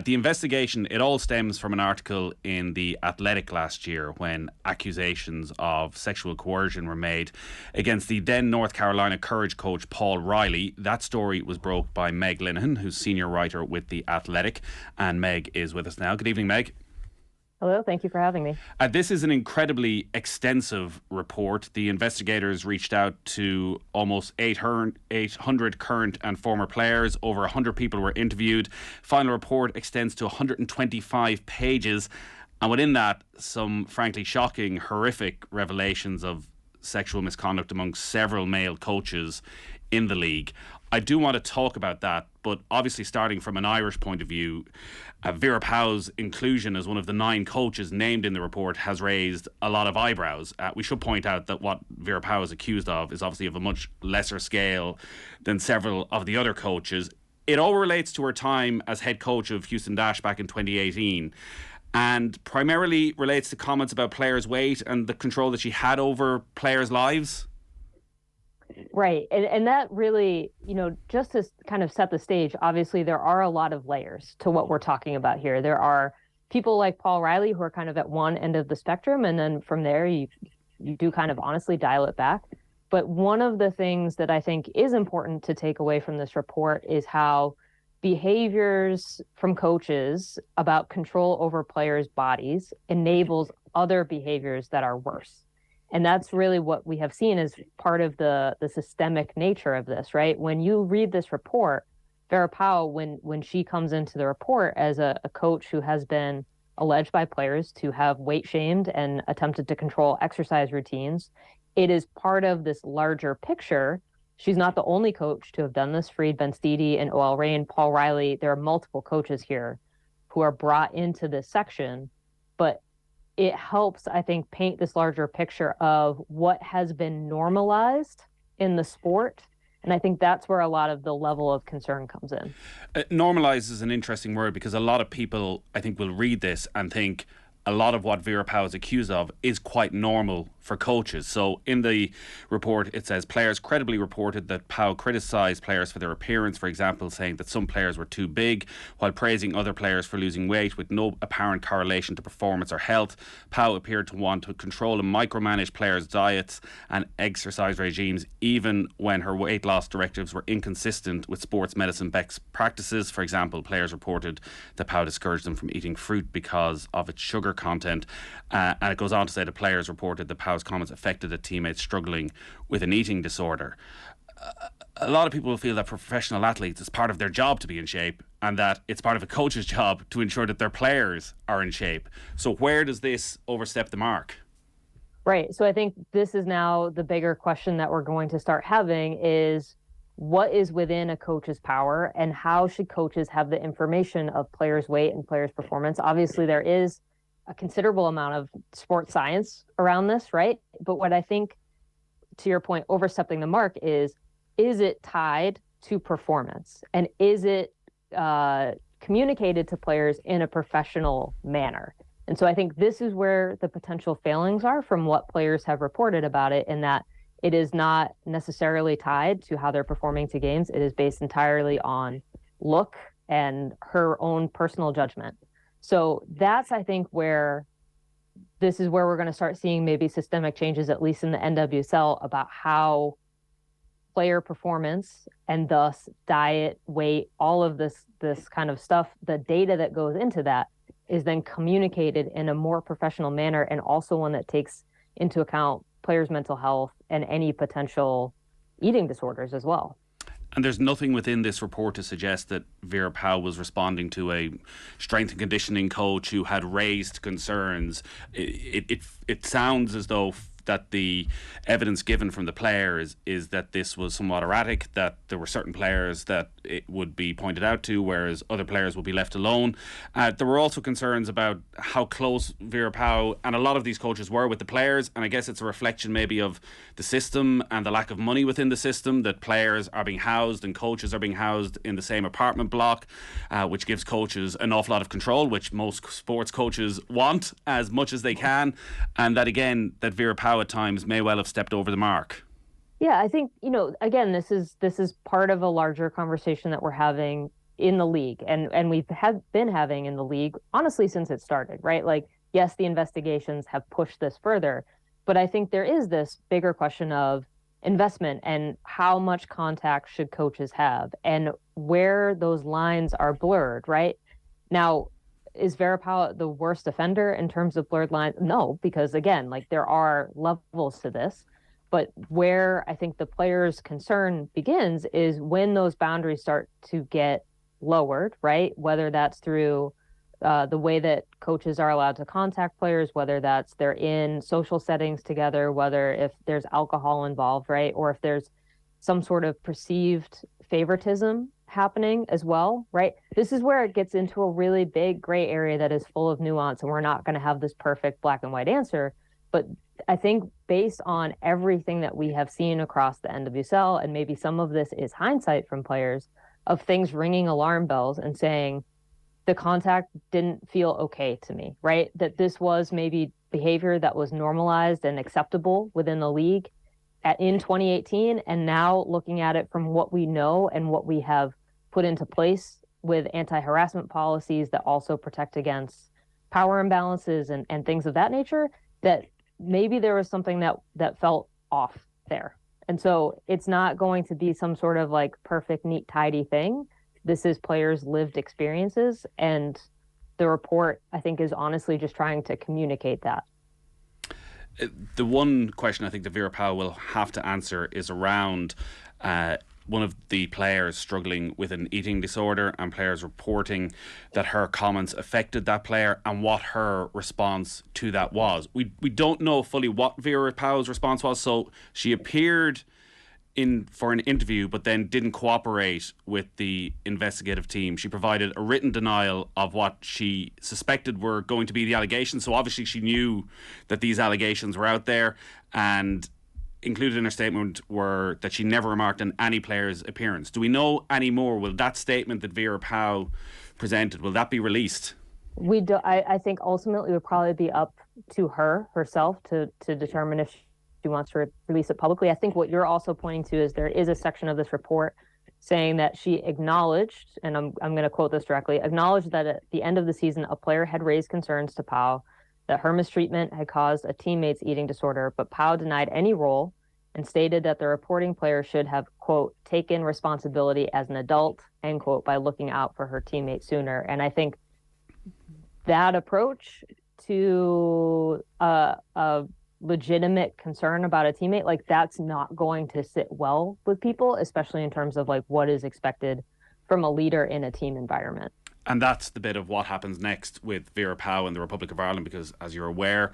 The investigation, it all stems from an article in The Athletic last year when accusations of sexual coercion were made against the then North Carolina Courage coach Paul Riley. That story was broke by MEG LINEHAN, who's senior writer with The Athletic, and Meg is with us now. Good evening, Meg. Hello, thank you for having me. This is an incredibly extensive report. The investigators reached out to almost 800 current and former players. Over 100 people were interviewed. Final report extends to 125 pages. And within that, some frankly shocking, horrific revelations of sexual misconduct among several male coaches in the league. I do want to talk about that, but obviously starting from an Irish point of view, Vera Pauw's inclusion as one of the 9 coaches named in the report has raised a lot of eyebrows. We should point out that what Vera Pauw is accused of is obviously of a much lesser scale than several of the other coaches. It all relates to her time as head coach of Houston Dash back in 2018 and primarily relates to comments about players' weight and the control that she had over players' lives. Right. And that really, just to kind of set the stage, obviously there are a lot of layers to what we're talking about here. There are people like Paul Riley who are kind of at one end of the spectrum, and then from there you do kind of honestly dial it back. But one of the things that I think is important to take away from this report is how behaviors from coaches about control over players' bodies enables other behaviors that are worse. And that's really what we have seen as part of the systemic nature of this, right? When you read this report, Vera Pauw, when she comes into the report as a coach who has been alleged by players to have weight shamed and attempted to control exercise routines, it is part of this larger picture. She's not the only coach to have done this. Fareed Ben-Stidi and O.L. Reign, Paul Riley, there are multiple coaches here who are brought into this section, but it helps, I think, paint this larger picture of what has been normalized in the sport. And I think that's where a lot of the level of concern comes in. Normalized is an interesting word because a lot of people, I think, will read this and think a lot of what Vera Pauw is accused of is quite normal for coaches. So in the report, it says players credibly reported that Pauw criticised players for their appearance, for example, saying that some players were too big, while praising other players for losing weight with no apparent correlation to performance or health. Pauw appeared to want to control and micromanage players' diets and exercise regimes, even when her weight loss directives were inconsistent with sports medicine best practices. For example, players reported that Pauw discouraged them from eating fruit because of its sugar content. And it goes on to say the players reported that Pauw's comments affected a teammate struggling with an eating disorder. A lot of people feel that for professional athletes it's part of their job to be in shape and that it's part of a coach's job to ensure that their players are in shape. So where does this overstep the mark? Right. So I think this is now the bigger question that we're going to start having is what is within a coach's power and how should coaches have the information of players' weight and players' performance? Obviously, there is a considerable amount of sports science around this, right? But what I think, to your point, overstepping the mark is it tied to performance? And is it communicated to players in a professional manner? And so I think this is where the potential failings are from what players have reported about it, in that it is not necessarily tied to how they're performing to games. It is based entirely on look and her own personal judgment. So that's, I think, where this is where we're going to start seeing maybe systemic changes, at least in the NWSL, about how player performance and thus diet, weight, all of this kind of stuff, the data that goes into that is then communicated in a more professional manner, and also one that takes into account players' mental health and any potential eating disorders as well. And there's nothing within this report to suggest that Vera Pauw was responding to a strength and conditioning coach who had raised concerns. It sounds as though that the evidence given from the players is that this was somewhat erratic, that there were certain players that it would be pointed out to, whereas other players would be left alone. There were also concerns about how close Vera Pauw and a lot of these coaches were with the players, and I guess it's a reflection maybe of the system and the lack of money within the system, that players are being housed and coaches are being housed in the same apartment block, which gives coaches an awful lot of control, which most sports coaches want as much as they can, and that again, that Vera Pauw at times may well have stepped over the mark. Yeah, I think, again, this is part of a larger conversation that we're having in the league, and we've been having in the league, honestly, since it started, right? Like, yes, the investigations have pushed this further, but I think there is this bigger question of investment and how much contact should coaches have and where those lines are blurred, right? Now, is Vera Pauw the worst offender in terms of blurred lines? No, because again, like there are levels to this. But where I think the player's concern begins is when those boundaries start to get lowered, right? Whether that's through the way that coaches are allowed to contact players, whether that's they're in social settings together, whether if there's alcohol involved, right? Or if there's some sort of perceived favoritism happening as well, right? This is where it gets into a really big gray area that is full of nuance, and we're not going to have this perfect black and white answer. But I think based on everything that we have seen across the NWSL, and maybe some of this is hindsight from players, of things ringing alarm bells and saying, the contact didn't feel okay to me, right? That this was maybe behavior that was normalized and acceptable within the league in 2018. And now looking at it from what we know and what we have put into place with anti-harassment policies that also protect against power imbalances and things of that nature, that maybe there was something that felt off there. And so it's not going to be some sort of like perfect, neat, tidy thing. This is players' lived experiences. And the report, I think, is honestly just trying to communicate that. The one question I think that Vera Pauw will have to answer is around one of the players struggling with an eating disorder and players reporting that her comments affected that player and what her response to that was. We don't know fully what Vera Pauw's response was. So she appeared for an interview but then didn't cooperate with the investigative team. She provided a written denial of what she suspected were going to be the allegations. So obviously she knew that these allegations were out there, and included in her statement were that she never remarked on any player's appearance. Do we know any more? Will that statement that Vera Pauw presented, will that be released? We do. I think ultimately it would probably be up to her herself to determine if she wants to release it publicly. I think what you're also pointing to is there is a section of this report saying that she acknowledged, and I'm going to quote this directly, acknowledged that at the end of the season, a player had raised concerns to Pauw that her mistreatment had caused a teammate's eating disorder, but Pauw denied any role and stated that the reporting player should have, quote, taken responsibility as an adult, end quote, by looking out for her teammate sooner. And I think that approach to a legitimate concern about a teammate, like that's not going to sit well with people, especially in terms of like what is expected from a leader in a team environment. And that's the bit of what happens next with Vera Pauw and the Republic of Ireland, because as you're aware,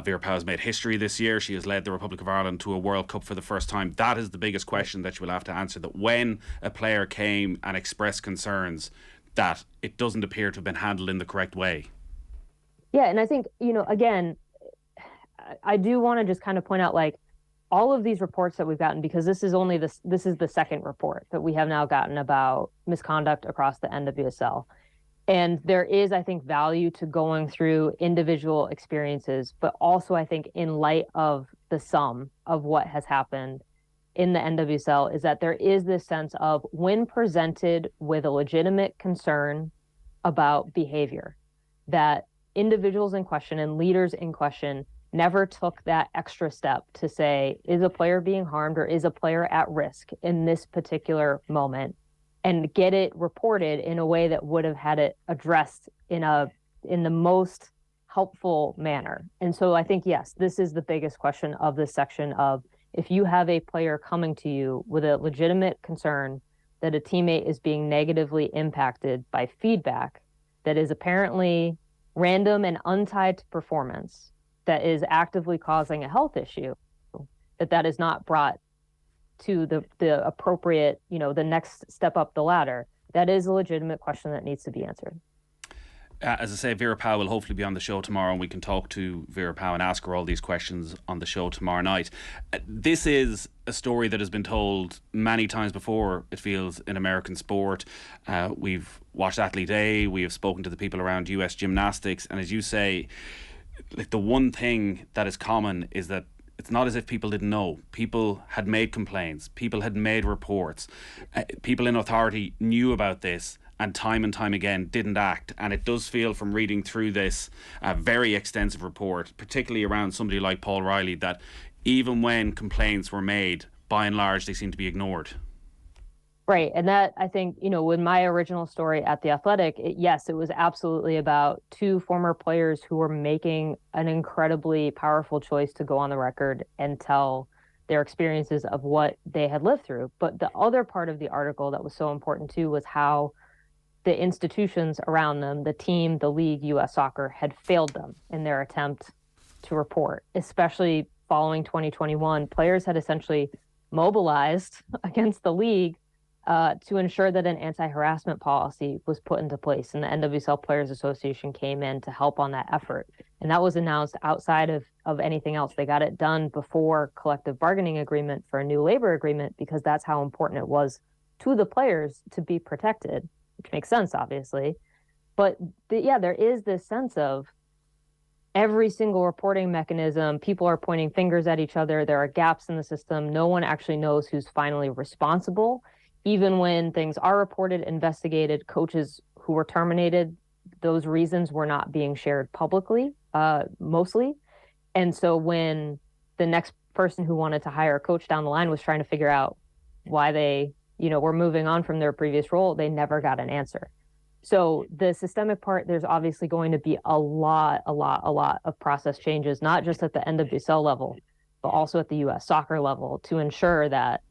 Vera Pauw has made history this year. She has led the Republic of Ireland to a World Cup for the first time. That is the biggest question that you will have to answer, that when a player came and expressed concerns that it doesn't appear to have been handled in the correct way. Yeah, and I think, again, I do want to just kind of point out, like, all of these reports that we've gotten, because this is the second report that we have now gotten about misconduct across the NWSL. And there is, I think, value to going through individual experiences, but also I think in light of the sum of what has happened in the NWSL is that there is this sense of when presented with a legitimate concern about behavior, that individuals in question and leaders in question never took that extra step to say, is a player being harmed or is a player at risk in this particular moment, and get it reported in a way that would have had it addressed in the most helpful manner. And so I think, yes, this is the biggest question of this section of, if you have a player coming to you with a legitimate concern that a teammate is being negatively impacted by feedback that is apparently random and untied to performance, that is actively causing a health issue, that is not brought to the appropriate, the next step up the ladder, that is a legitimate question that needs to be answered. As I say, Vera Pauw will hopefully be on the show tomorrow, and we can talk to Vera Pauw and ask her all these questions on the show tomorrow night. This is a story that has been told many times before, it feels, in American sport. We've watched Athlete A, we have spoken to the people around US gymnastics, and as you say, like, the one thing that is common is that it's not as if people didn't know. People had made complaints. People had made reports. People in authority knew about this, and time again didn't act. And it does feel from reading through this very extensive report, particularly around somebody like Paul Riley, that even when complaints were made, by and large, they seem to be ignored. Right. And that, I think, with my original story at The Athletic, yes, it was absolutely about two former players who were making an incredibly powerful choice to go on the record and tell their experiences of what they had lived through. But the other part of the article that was so important too was how the institutions around them, the team, the league, U.S. Soccer, had failed them in their attempt to report, especially following 2021. Players had essentially mobilized against the league to ensure that an anti-harassment policy was put into place. And the NWSL Players Association came in to help on that effort. And that was announced outside of anything else. They got it done before collective bargaining agreement for a new labor agreement, because that's how important it was to the players to be protected, which makes sense, obviously. But there is this sense of every single reporting mechanism, people are pointing fingers at each other. There are gaps in the system. No one actually knows who's finally responsible. Even when things are reported, investigated, coaches who were terminated, those reasons were not being shared publicly, mostly. And so when the next person who wanted to hire a coach down the line was trying to figure out why they, were moving on from their previous role, they never got an answer. So the systemic part, there's obviously going to be a lot of process changes, not just at the NWSL level, but also at the U.S. Soccer level, to ensure that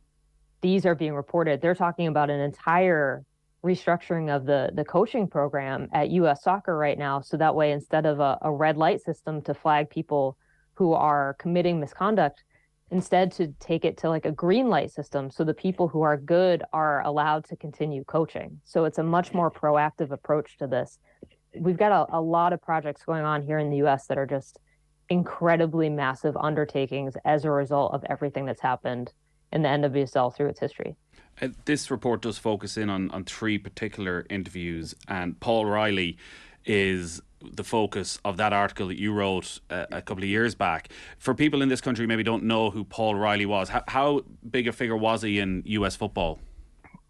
these are being reported. They're talking about an entire restructuring of the coaching program at U.S. Soccer right now. So that way, instead of a red light system to flag people who are committing misconduct, instead to take it to like a green light system. So the people who are good are allowed to continue coaching. So it's a much more proactive approach to this. We've got a lot of projects going on here in the U.S. that are just incredibly massive undertakings as a result of everything that's happened in the NWSL through its history. This report does focus in on three particular interviews, and Paul Riley is the focus of that article that you wrote a couple of years back. For people in this country who maybe don't know who Paul Riley was, how big a figure was he in US football?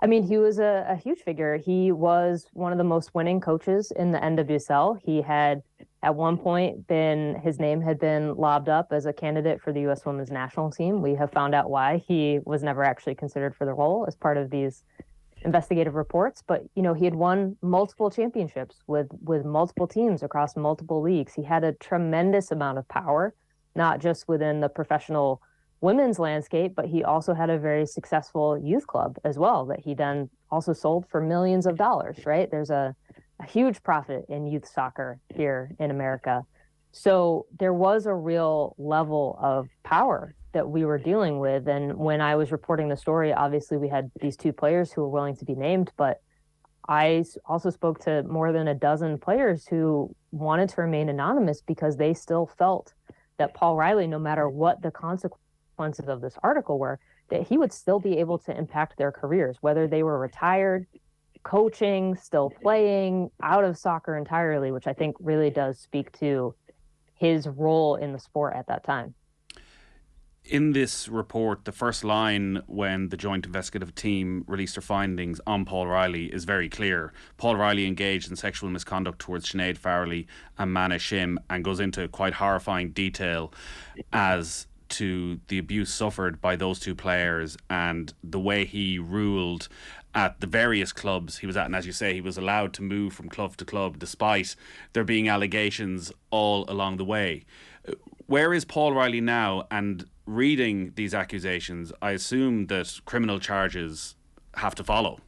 I mean, he was a huge figure. He was one of the most winning coaches in the NWSL. He had, at one point, his name had been lobbed up as a candidate for the U.S. Women's National Team. We have found out why he was never actually considered for the role as part of these investigative reports. But, he had won multiple championships with multiple teams across multiple leagues. He had a tremendous amount of power, not just within the professional women's landscape, but he also had a very successful youth club as well that he then also sold for millions of dollars, right? There's a huge profit in youth soccer here in America. So there was a real level of power that we were dealing with. And when I was reporting the story, obviously we had these two players who were willing to be named, but I also spoke to more than a dozen players who wanted to remain anonymous because they still felt that Paul Riley, no matter what the consequences of this article were, that he would still be able to impact their careers, whether they were retired, coaching, still playing, out of soccer entirely, which I think really does speak to his role in the sport at that time. In this report, the first line when the joint investigative team released their findings on Paul Riley is very clear. Paul Riley engaged in sexual misconduct towards Sinead Farrelly and Mana Shim, and goes into quite horrifying detail as to the abuse suffered by those two players and the way he ruled at the various clubs he was at. And as you say, he was allowed to move from club to club despite there being allegations all along the way. Where is Paul Riley now? And reading these accusations, I assume that criminal charges have to follow.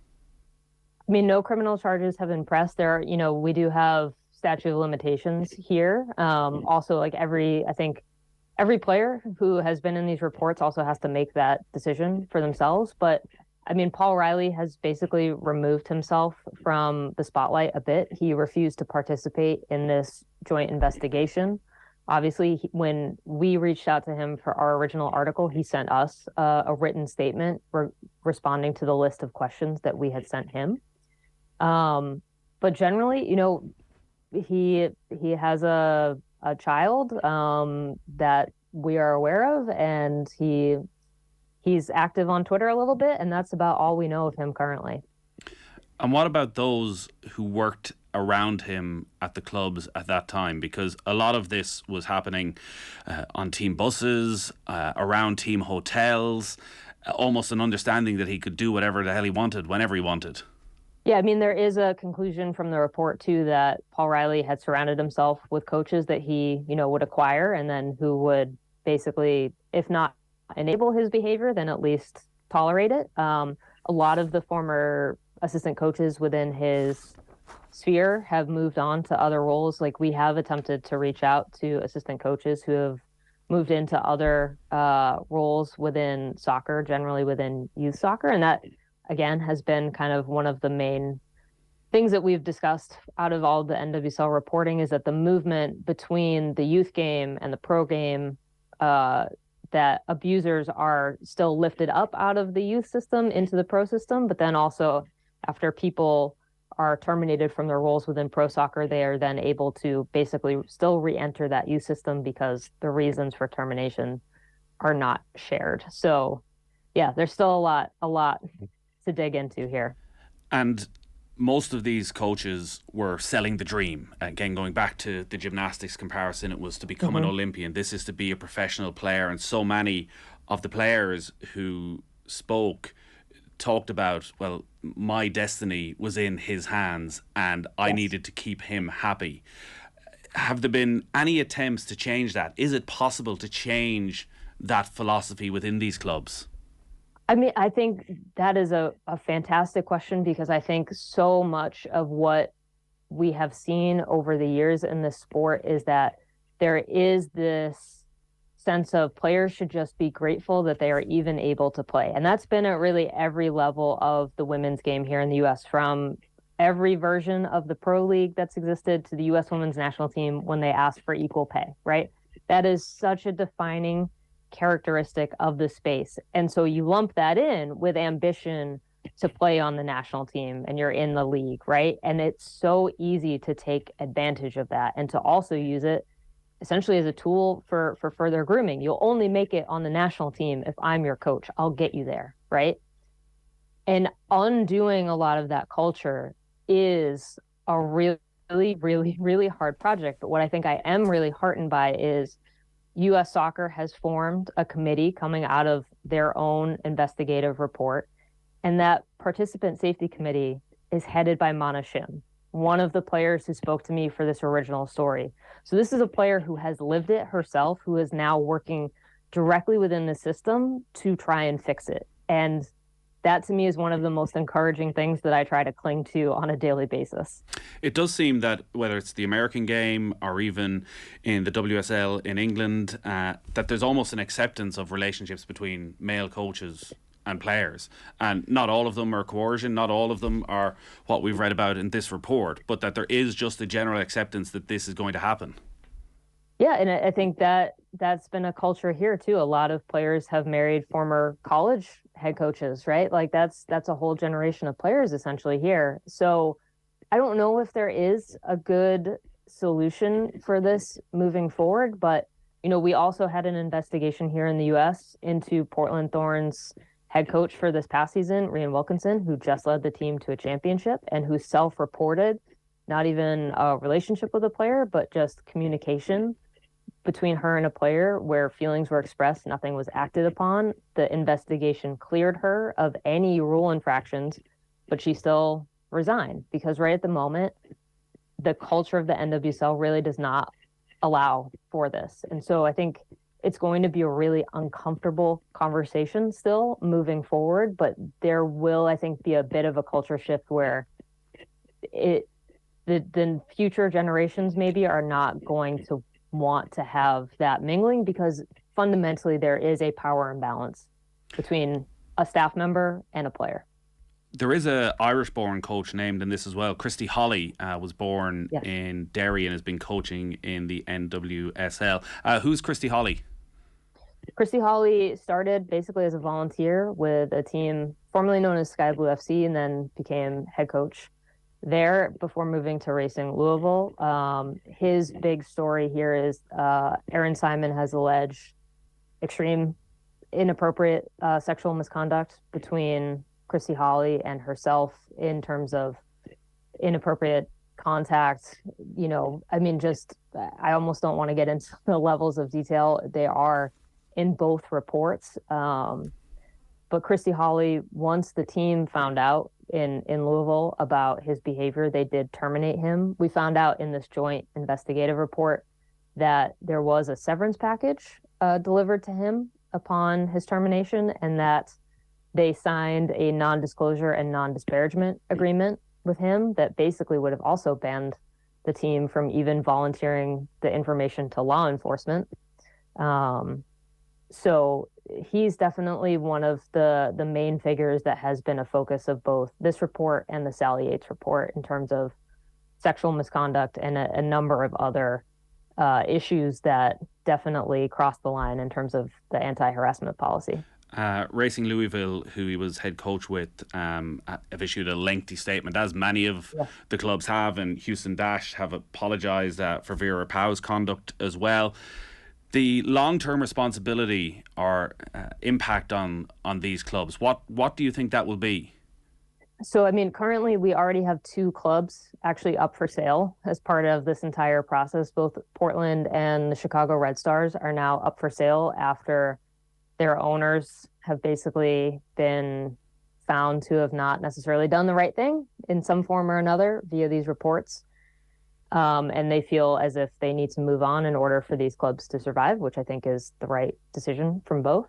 I mean, no criminal charges have been pressed. We do have statute of limitations here. Also, like every player who has been in these reports also has to make that decision for themselves. But I mean, Paul Riley has basically removed himself from the spotlight a bit. He refused to participate in this joint investigation. Obviously, when we reached out to him for our original article, he sent us a written statement responding to the list of questions that we had sent him. But generally, he has a child that we are aware of, and he's active on Twitter a little bit, and that's about all we know of him currently. And what about those who worked around him at the clubs at that time? Because a lot of this was happening on team buses, around team hotels, almost an understanding that he could do whatever the hell he wanted, whenever he wanted. Yeah, I mean, there is a conclusion from the report, too, that Paul Riley had surrounded himself with coaches that he, would acquire and then who would basically, if not enable his behavior, then at least tolerate it. A lot of the former assistant coaches within his sphere have moved on to other roles. Like, we have attempted to reach out to assistant coaches who have moved into other roles within soccer, generally within youth soccer. And that, again, has been kind of one of the main things that we've discussed out of all the NWSL reporting, is that the movement between the youth game and the pro game, that abusers are still lifted up out of the youth system into the pro system, but then also after people are terminated from their roles within pro soccer, they are then able to basically still re-enter that youth system because the reasons for termination are not shared. So yeah, there's still a lot to dig into here. And most of these coaches were selling the dream. Again, going back to the gymnastics comparison, it was to become an Olympian. This is to be a professional player. And so many of the players who spoke talked about, well, my destiny was in his hands and I needed to keep him happy. Have there been any attempts to change that? Is it possible to change that philosophy within these clubs? I mean, I think that is a fantastic question, because I think so much of what we have seen over the years in this sport is that there is this sense of players should just be grateful that they are even able to play. And that's been at really every level of the women's game here in the U.S., from every version of the pro league that's existed to the U.S. women's national team when they ask for equal pay, right? That is such a defining characteristic of the space. And so you lump that in with ambition to play on the national team and you're in the league, right? And it's so easy to take advantage of that and to also use it essentially as a tool for further grooming. You'll only make it on the national team if I'm your coach. I'll get you there, right? And undoing a lot of that culture is a really, really, really hard project. But what I think I am really heartened by is U.S. Soccer has formed a committee coming out of their own investigative report, and that participant safety committee is headed by Mana Shim, one of the players who spoke to me for this original story. So this is a player who has lived it herself, who is now working directly within the system to try and fix it. And that to me is one of the most encouraging things that I try to cling to on a daily basis. It does seem that whether it's the American game or even in the WSL in England, that there's almost an acceptance of relationships between male coaches and players. And not all of them are coercion, not all of them are what we've read about in this report, but that there is just a general acceptance that this is going to happen. Yeah, and I think that's been a culture here too. A lot of players have married former college head coaches, right? Like that's a whole generation of players essentially here. So I don't know if there is a good solution for this moving forward, but we also had an investigation here in the US into Portland Thorns head coach for this past season, Rhian Wilkinson, who just led the team to a championship and who self-reported not even a relationship with a player, but just communication between her and a player where feelings were expressed, nothing was acted upon. The investigation cleared her of any rule infractions, but she still resigned because right at the moment, the culture of the NWSL really does not allow for this. And so I think it's going to be a really uncomfortable conversation still moving forward, but there will, I think, be a bit of a culture shift where the future generations maybe are not going to want to have that mingling, because fundamentally there is a power imbalance between a staff member and a player. There is a Irish-born coach named in this as well. Christy Holly was born in Derry and has been coaching in the NWSL. Who's Christy Holly? Christy Holly started basically as a volunteer with a team formerly known as Sky Blue FC and then became head coach there before moving to Racing Louisville. His big story here is Aaron Simon has alleged extreme inappropriate sexual misconduct between Christy Holly and herself in terms of inappropriate contact. I mean, just I almost don't want to get into the levels of detail. They are in both reports. But Christy Holly, once the team found out in Louisville about his behavior, they did terminate him. We found out in this joint investigative report that there was a severance package delivered to him upon his termination, and that they signed a non-disclosure and non-disparagement agreement with him that basically would have also banned the team from even volunteering the information to law enforcement. So he's definitely one of the main figures that has been a focus of both this report and the Sally Yates report in terms of sexual misconduct and a number of other issues that definitely cross the line in terms of the anti-harassment policy. Racing Louisville, who he was head coach with, have issued a lengthy statement, as many of the clubs have, and Houston Dash have apologised for Vera Pauw's conduct as well. The long-term responsibility or impact on these clubs, what do you think that will be? So, I mean, currently we already have 2 clubs actually up for sale as part of this entire process. Both Portland and the Chicago Red Stars are now up for sale after their owners have basically been found to have not necessarily done the right thing in some form or another via these reports. And they feel as if they need to move on in order for these clubs to survive, which I think is the right decision from both.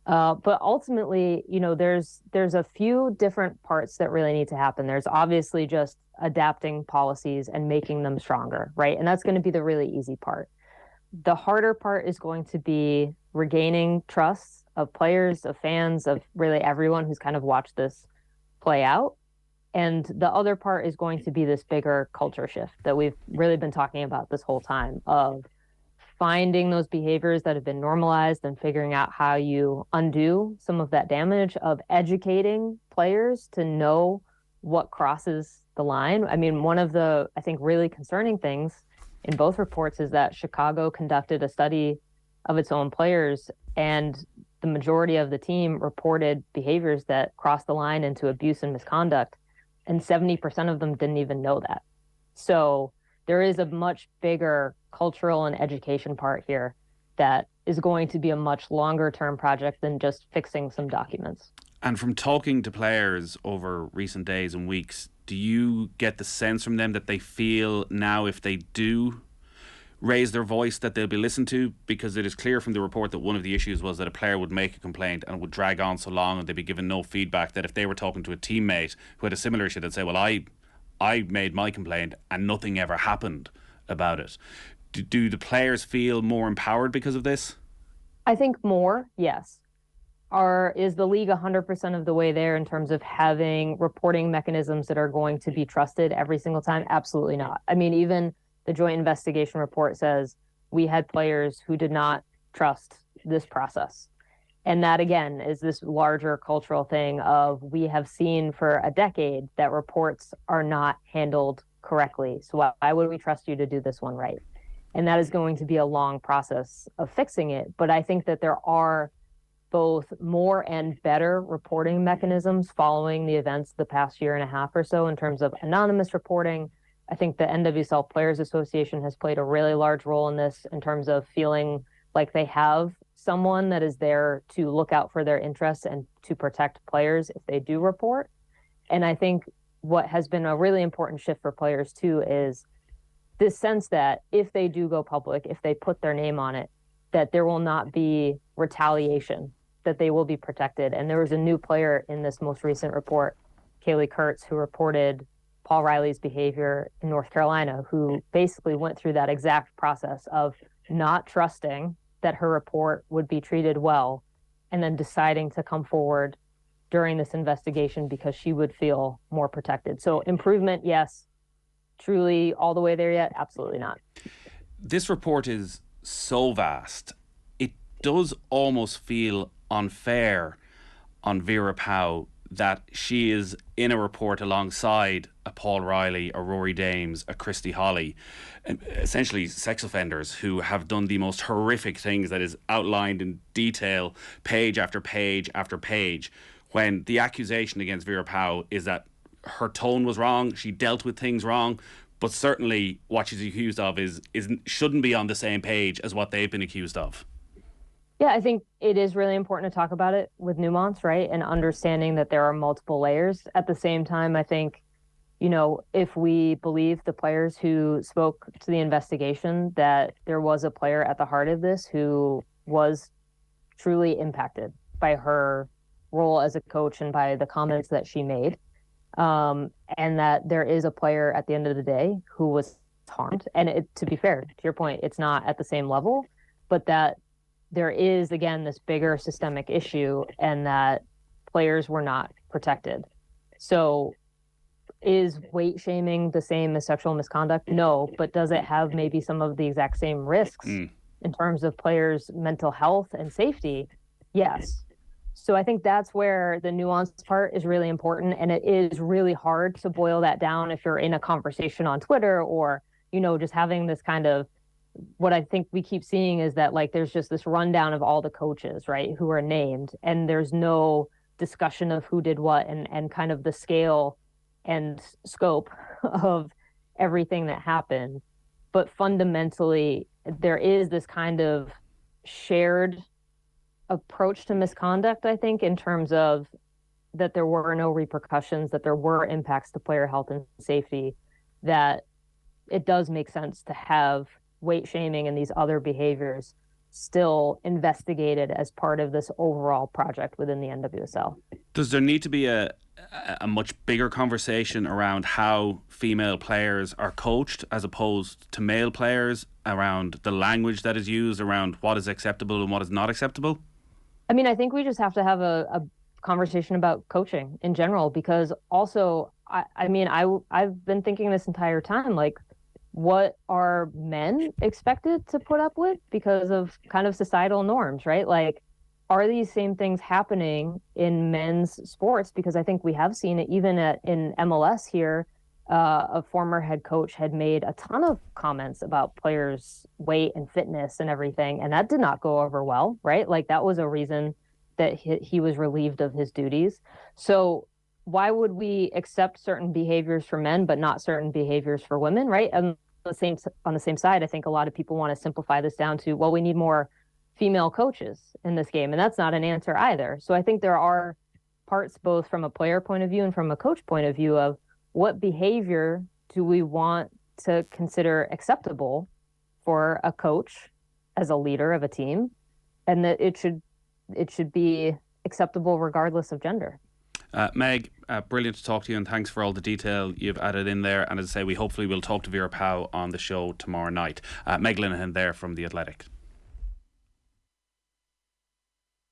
But ultimately, there's a few different parts that really need to happen. There's obviously just adapting policies and making them stronger, right? And that's going to be the really easy part. The harder part is going to be regaining trust of players, of fans, of really everyone who's kind of watched this play out. And the other part is going to be this bigger culture shift that we've really been talking about this whole time, of finding those behaviors that have been normalized and figuring out how you undo some of that damage, of educating players to know what crosses the line. I mean, one of the, I think, really concerning things in both reports is that Chicago conducted a study of its own players, and the majority of the team reported behaviors that crossed the line into abuse and misconduct, and 70% of them didn't even know that. So there is a much bigger cultural and education part here that is going to be a much longer term project than just fixing some documents. And from talking to players over recent days and weeks, do you get the sense from them that they feel now if they do raise their voice that they'll be listened to? Because it is clear from the report that one of the issues was that a player would make a complaint and it would drag on so long and they'd be given no feedback, that if they were talking to a teammate who had a similar issue, they'd say, well, I made my complaint and nothing ever happened about it. Do the players feel more empowered because of this? I think more, yes. Is the league 100% of the way there in terms of having reporting mechanisms that are going to be trusted every single time? Absolutely not. I mean, even the joint investigation report says we had players who did not trust this process. And that, again, is this larger cultural thing of, we have seen for a decade that reports are not handled correctly. So why would we trust you to do this one right? And that is going to be a long process of fixing it. But I think that there are both more and better reporting mechanisms following the events of the past year and a half or so in terms of anonymous reporting. I think the NWSL Players Association has played a really large role in this in terms of feeling like they have someone that is there to look out for their interests and to protect players if they do report. And I think what has been a really important shift for players too is this sense that if they do go public, if they put their name on it, that there will not be retaliation, that they will be protected. And there was a new player in this most recent report, Kaylee Kurtz, who reported Paul Riley's behavior in North Carolina, who basically went through that exact process of not trusting that her report would be treated well, and then deciding to come forward during this investigation because she would feel more protected. So improvement, yes. Truly all the way there yet? Absolutely not. This report is so vast. It does almost feel unfair on Vera Pauw that she is in a report alongside a Paul Riley, a Rory Dames, a Christy Holly, essentially sex offenders who have done the most horrific things that is outlined in detail, page after page after page. when the accusation against Vera Pauw is that her tone was wrong, she dealt with things wrong, but certainly what she's accused of shouldn't be on the same page as what they've been accused of. Yeah, I think it is really important to talk about it with nuance, right? And understanding that there are multiple layers. At the same time, I think, if we believe the players who spoke to the investigation, that there was a player at the heart of this who was truly impacted by her role as a coach and by the comments that she made. And that there is a player at the end of the day who was harmed. And to be fair, to your point, it's not at the same level, but that there is, again, this bigger systemic issue and that players were not protected. So is weight shaming the same as sexual misconduct? No, but does it have maybe some of the exact same risks in terms of players' mental health and safety? Yes. So I think that's where the nuance part is really important. And it is really hard to boil that down if you're in a conversation on Twitter or, just having this kind of, what I think we keep seeing is that there's just this rundown of all the coaches, right, who are named, and there's no discussion of who did what and kind of the scale and scope of everything that happened. But fundamentally, there is this kind of shared approach to misconduct, I think, in terms of that there were no repercussions, that there were impacts to player health and safety, that it does make sense to have weight shaming and these other behaviors still investigated as part of this overall project within the NWSL. Does there need to be a much bigger conversation around how female players are coached as opposed to male players, around the language that is used, around what is acceptable and what is not acceptable? I mean, I think we just have to have a conversation about coaching in general, because also, I've been thinking this entire time, what are men expected to put up with because of kind of societal norms, right? Are these same things happening in men's sports? Because I think we have seen it even in MLS here. A former head coach had made a ton of comments about players' weight and fitness and everything, and that did not go over well, right? That was a reason that he was relieved of his duties. So why would we accept certain behaviors for men but not certain behaviors for women, right? And on the same side, I think a lot of people want to simplify this down to, well, we need more female coaches in this game, and that's not an answer either. So I think there are parts, both from a player point of view and from a coach point of view, of what behavior do we want to consider acceptable for a coach as a leader of a team, and that it should be acceptable regardless of gender. Meg, brilliant to talk to you, and thanks for all the detail you've added in there. And as I say, we hopefully will talk to Vera Pauw on the show tomorrow night. Meg Linehan there from The Athletic.